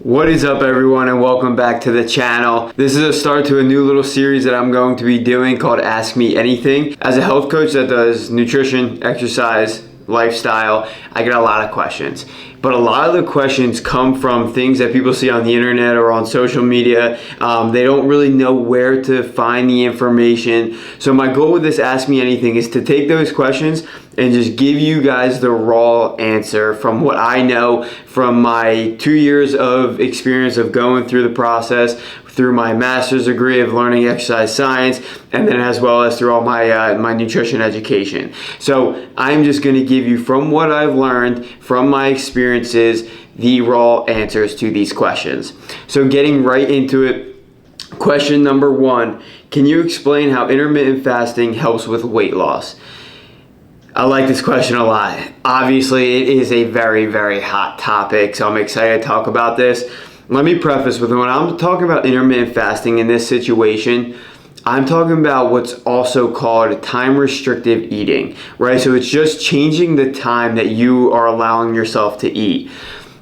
What is up, everyone, and welcome back to the channel. This is a start to a new little series that I'm going to be doing called Ask Me Anything. As a health coach that does nutrition, exercise, lifestyle, I get a lot of questions. But a lot of the questions come from things that people see on the internet or on social media. They don't really know where to find the information. So my goal with this Ask Me Anything is to take those questions and just give you guys the raw answer from what I know from my 2 years of experience of going through the process, through my master's degree of learning exercise science, and then as well as through all my nutrition education. So I'm just going to give you, from what I've learned, from my experiences, the raw answers to these questions. So getting right into it, question number one, can you explain how intermittent fasting helps with weight loss? I like this question a lot. Obviously, it is a very, very hot topic, so I'm excited to talk about this. Let me preface with, when I'm talking about intermittent fasting in this situation, I'm talking about what's also called time restrictive eating, right? So it's just changing the time that you are allowing yourself to eat.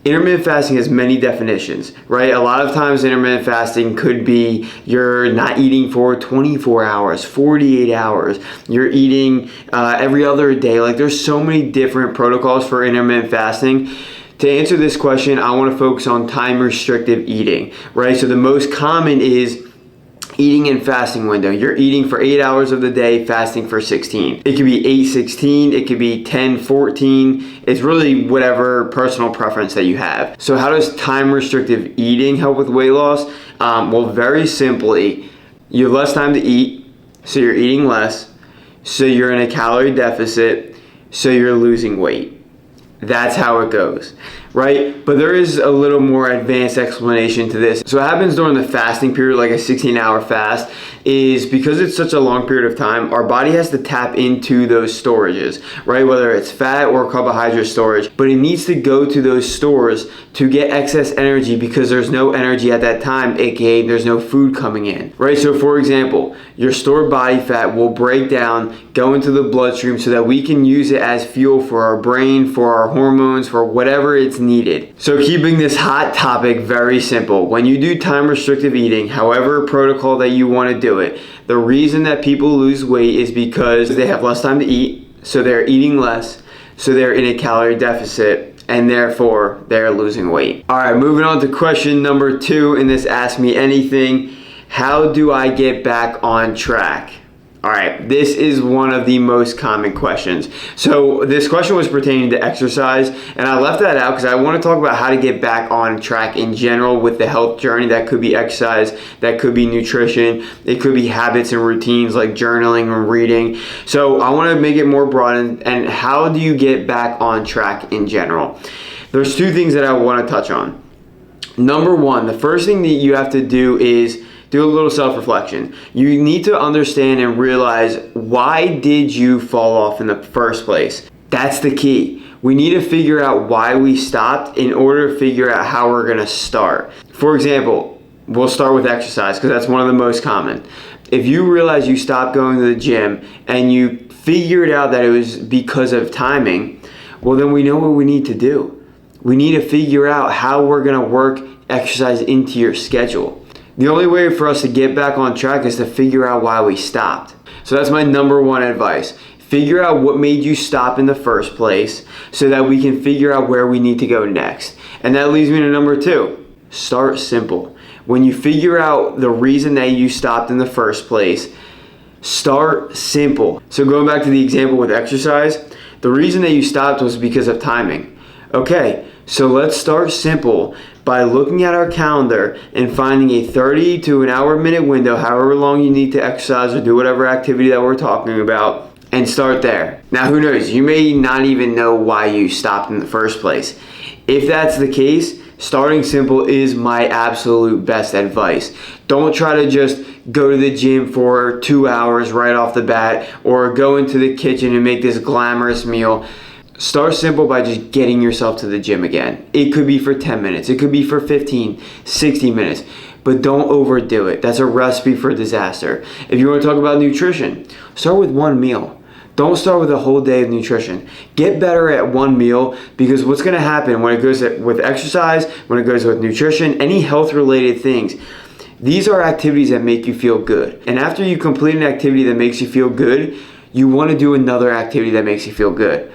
Intermittent fasting has many definitions, right? A lot of times intermittent fasting could be you're not eating for 24 hours, 48 hours. You're eating every other day. Like, there's so many different protocols for intermittent fasting. To answer this question, I want to focus on time restrictive eating, right? So the most common is eating in fasting window. You're eating for 8 hours of the day, fasting for 16. It could be 8-16, it could be 10-14. It's really whatever personal preference that you have. So how does time restrictive eating help with weight loss? Well, very simply, you have less time to eat, so you're eating less, so you're in a calorie deficit, so you're losing weight. That's how it goes, right? But there is a little more advanced explanation to this. So what happens during the fasting period, like a 16-hour fast, is because it's such a long period of time, our body has to tap into those storages, right? Whether it's fat or carbohydrate storage, but it needs to go to those stores to get excess energy because there's no energy at that time, aka there's no food coming in, right? So for example, your stored body fat will break down, go into the bloodstream so that we can use it as fuel for our brain, for our hormones, for whatever it's needed. So keeping this hot topic very simple, when you do time restrictive eating, however protocol that you want to do it, the reason that people lose weight is because they have less time to eat, so they're eating less, so they're in a calorie deficit, and therefore they're losing weight. All right, moving on to question number two in this Ask Me Anything. How do I get back on track? All right, this is one of the most common questions. So this question was pertaining to exercise, and I left that out because I want to talk about how to get back on track in general with the health journey. That could be exercise, that could be nutrition, it could be habits and routines like journaling and reading. So I want to make it more broad, and how do you get back on track in general? There's two things that I want to touch on. Number one, the first thing that you have to do is do a little self-reflection. You need to understand and realize, why did you fall off in the first place? That's the key. We need to figure out why we stopped in order to figure out how we're gonna start. For example, we'll start with exercise because that's one of the most common. If you realize you stopped going to the gym and you figured out that it was because of timing, well, then we know what we need to do. We need to figure out how we're gonna work exercise into your schedule. The only way for us to get back on track is to figure out why we stopped. So that's my number one advice. Figure out what made you stop in the first place so that we can figure out where we need to go next. And that leads me to number two. Start simple. When you figure out the reason that you stopped in the first place, start simple. So going back to the example with exercise, the reason that you stopped was because of timing. Okay, so let's start simple by looking at our calendar and finding a 30 to an hour minute window, however long you need to exercise or do whatever activity that we're talking about, and start there. Now, who knows? You may not even know why you stopped in the first place. If that's the case, starting simple is my absolute best advice. Don't try to just go to the gym for 2 hours right off the bat, or go into the kitchen and make this glamorous meal. Start simple by just getting yourself to the gym again. It could be for 10 minutes. It could be for 15, 60 minutes. But don't overdo it. That's a recipe for disaster. If you want to talk about nutrition, start with one meal. Don't start with a whole day of nutrition. Get better at one meal, because what's going to happen when it goes with exercise, when it goes with nutrition, any health related things, these are activities that make you feel good. And after you complete an activity that makes you feel good, you want to do another activity that makes you feel good.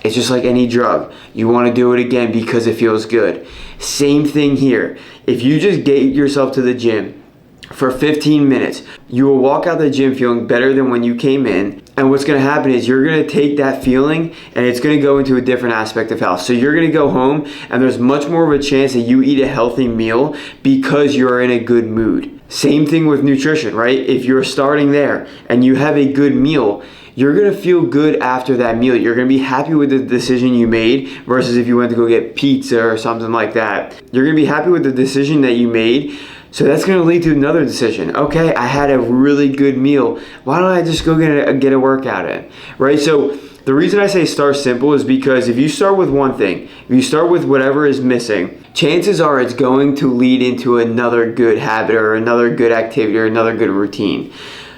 It's just like any drug. You want to do it again because it feels good. Same thing here. If you just get yourself to the gym for 15 minutes, you will walk out the gym feeling better than when you came in. And what's going to happen is you're going to take that feeling and it's going to go into a different aspect of health. So you're going to go home and there's much more of a chance that you eat a healthy meal because you're in a good mood. Same thing with nutrition, right? If you're starting there and you have a good meal, you're going to feel good after that meal. You're going to be happy with the decision you made versus if you went to go get pizza or something like that. You're going to be happy with the decision that you made. So that's going to lead to another decision. Okay, I had a really good meal. Why don't I just go get a workout in, right? So the reason I say start simple is because if you start with one thing, if you start with whatever is missing, chances are it's going to lead into another good habit or another good activity or another good routine.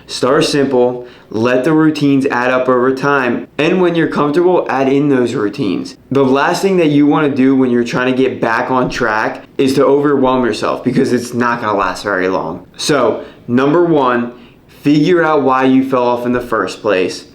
Start simple, let the routines add up over time, and when you're comfortable, add in those routines. The last thing that you want to do when you're trying to get back on track is to overwhelm yourself, because it's not going to last very long. So, number one, figure out why you fell off in the first place.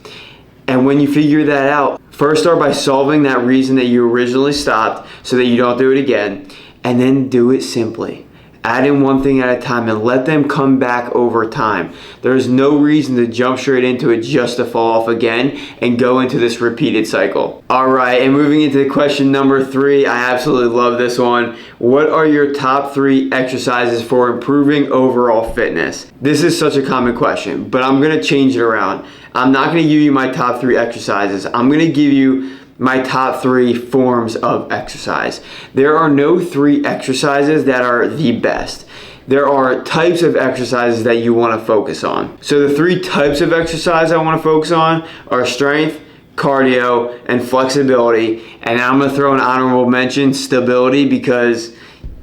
And when you figure that out, first start by solving that reason that you originally stopped so that you don't do it again, and then do it simply. Add in one thing at a time and let them come back over time. There's no reason to jump straight into it just to fall off again and go into this repeated cycle. All right, and moving into question number 3, I absolutely love this one. What are your top 3 exercises for improving overall fitness? This is such a common question, but I'm gonna change it around. I'm not gonna give you my top 3 exercises. I'm gonna give you my top 3 forms of exercise. There are no 3 exercises that are the best. There are types of exercises that you want to focus on. So the 3 types of exercise I want to focus on are strength, cardio, and flexibility. And I'm going to throw an honorable mention, stability, because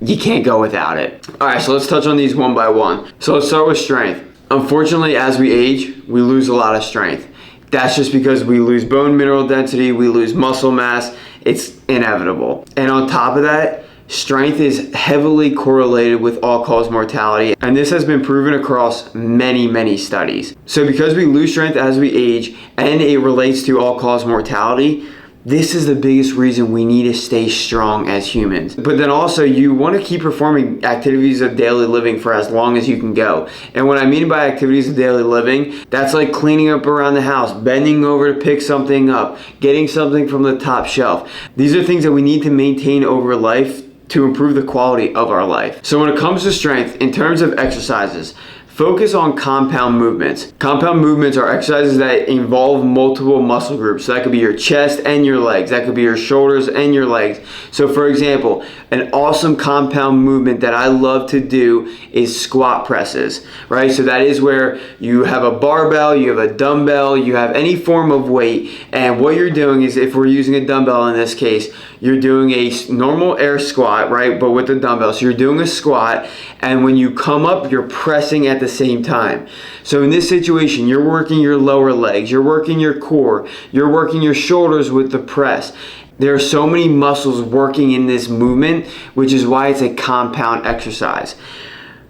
you can't go without it. All right, so let's touch on these one by one. So let's start with strength. Unfortunately, as we age, we lose a lot of strength. That's just because we lose bone mineral density, we lose muscle mass. It's inevitable. And on top of that, strength is heavily correlated with all-cause mortality. And this has been proven across many, many studies. So because we lose strength as we age and it relates to all-cause mortality, this is the biggest reason we need to stay strong as humans. But then also you want to keep performing activities of daily living for as long as you can go. And what I mean by activities of daily living, that's like cleaning up around the house, bending over to pick something up, getting something from the top shelf. These are things that we need to maintain over life to improve the quality of our life. So when it comes to strength, in terms of exercises, focus on compound movements. Compound movements are exercises that involve multiple muscle groups. So that could be your chest and your legs. That could be your shoulders and your legs. So for example, an awesome compound movement that I love to do is squat presses, right? So that is where you have a barbell, you have a dumbbell, you have any form of weight. And what you're doing is, if we're using a dumbbell in this case, you're doing a normal air squat, right? But with the dumbbell. So you're doing a squat, and when you come up, you're pressing at the same time. So in this situation, you're working your lower legs, you're working your core, you're working your shoulders with the press. There are so many muscles working in this movement, which is why it's a compound exercise.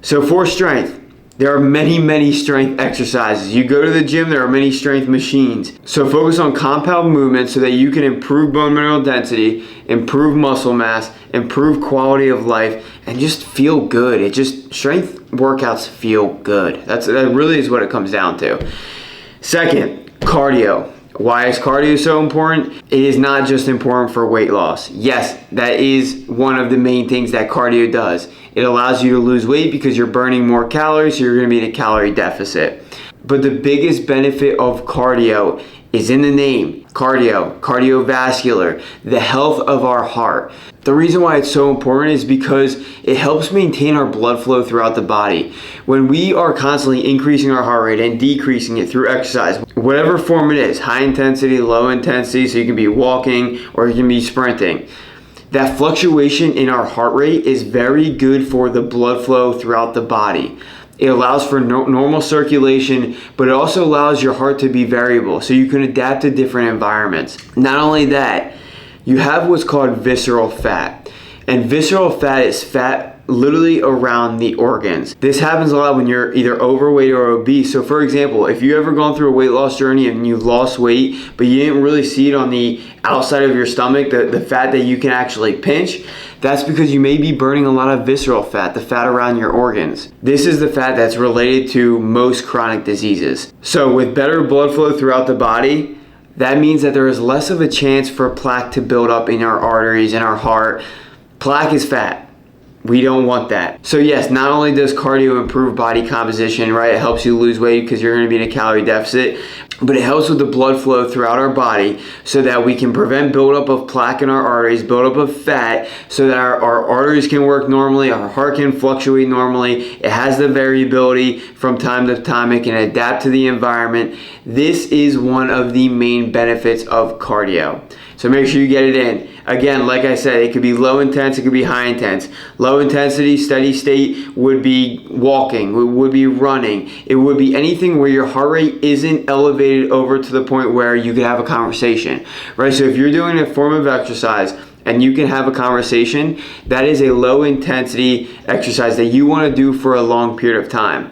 So for strength, there are many, many strength exercises. You go to the gym, there are many strength machines. So focus on compound movements so that you can improve bone mineral density, improve muscle mass, improve quality of life, and just feel good. Strength workouts feel good. That really is what it comes down to. Second, cardio. Why is cardio so important? It is not just important for weight loss. Yes, that is one of the main things that cardio does. It allows you to lose weight because you're burning more calories, so you're going to be in a calorie deficit. But the biggest benefit of cardio is in the name. Cardio, cardiovascular, the health of our heart. The reason why it's so important is because it helps maintain our blood flow throughout the body. When we are constantly increasing our heart rate and decreasing it through exercise, whatever form it is, high intensity, low intensity, so you can be walking or you can be sprinting, that fluctuation in our heart rate is very good for the blood flow throughout the body. It allows for normal circulation, but it also allows your heart to be variable so you can adapt to different environments. Not only that, you have what's called visceral fat. And visceral fat is fat literally around the organs. This happens a lot when you're either overweight or obese. So for example, if you ever gone through a weight loss journey and you lost weight, but you didn't really see it on the outside of your stomach, the fat that you can actually pinch, that's because you may be burning a lot of visceral fat, the fat around your organs. This is the fat that's related to most chronic diseases. So with better blood flow throughout the body, that means that there is less of a chance for plaque to build up in our arteries, in our heart. Plaque is fat. We don't want that. So yes, not only does cardio improve body composition, right? It helps you lose weight because you're going to be in a calorie deficit, but it helps with the blood flow throughout our body so that we can prevent buildup of plaque in our arteries, buildup of fat, so that our arteries can work normally, our heart can fluctuate normally. It has the variability from time to time. It can adapt to the environment. This is one of the main benefits of cardio. So make sure you get it in. Again, like I said, it could be low intense, it could be high intense. Low intensity, steady state would be walking, would be running. It would be anything where your heart rate isn't elevated over to the point where you could have a conversation, right? So if you're doing a form of exercise and you can have a conversation, that is a low intensity exercise that you want to do for a long period of time.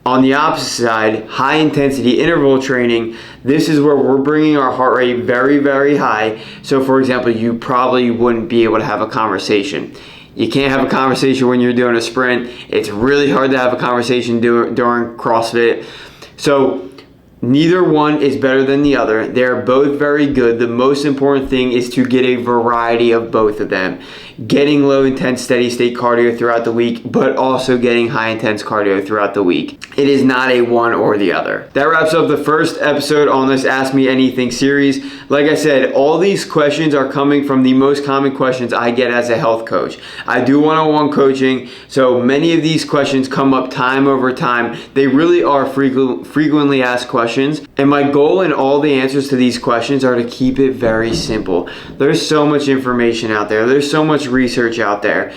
On the opposite side, high intensity interval training, this is where we're bringing our heart rate very, very high. So for example, you probably wouldn't be able to have a conversation. You can't have a conversation when you're doing a sprint. It's really hard to have a conversation during CrossFit. So neither one is better than the other. They're both very good. The most important thing is to get a variety of both of them. Getting low intense steady state cardio throughout the week, but also getting high intense cardio throughout the week. It is not a one or the other. That wraps up the first episode on this Ask Me Anything series. Like I said, all these questions are coming from the most common questions I get as a health coach. I do one-on-one coaching, so many of these questions come up time over time. They really are frequently asked questions. And my goal in all the answers to these questions are to keep it very simple. There's so much information out there. There's so much research out there.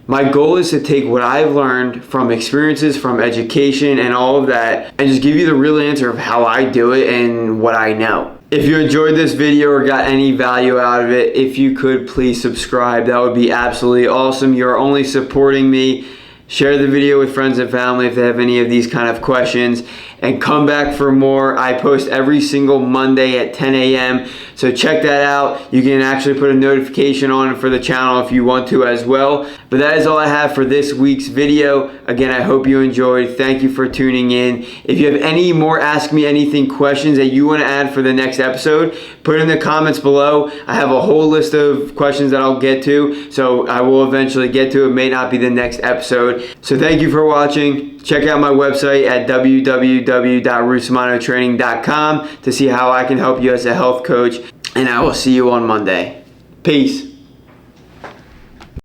My goal is to take what I've learned from experiences, from education and all of that, and just give you the real answer of how I do it and what I know. If you enjoyed this video or got any value out of it, if you could please subscribe, that would be absolutely awesome. You're only supporting me. Share the video with friends and family if they have any of these kind of questions, and come back for more. I post every single Monday at 10 a.m. So check that out. You can actually put a notification on for the channel if you want to as well. But that is all I have for this week's video. Again, I hope you enjoyed. Thank you for tuning in. If you have any more Ask Me Anything questions that you want to add for the next episode, put it in the comments below. I have a whole list of questions that I'll get to, so I will eventually get to it. It may not be the next episode. So thank you for watching. Check out my website at www.rusomanotraining.com to see how I can help you as a health coach, and I will see you on Monday. Peace.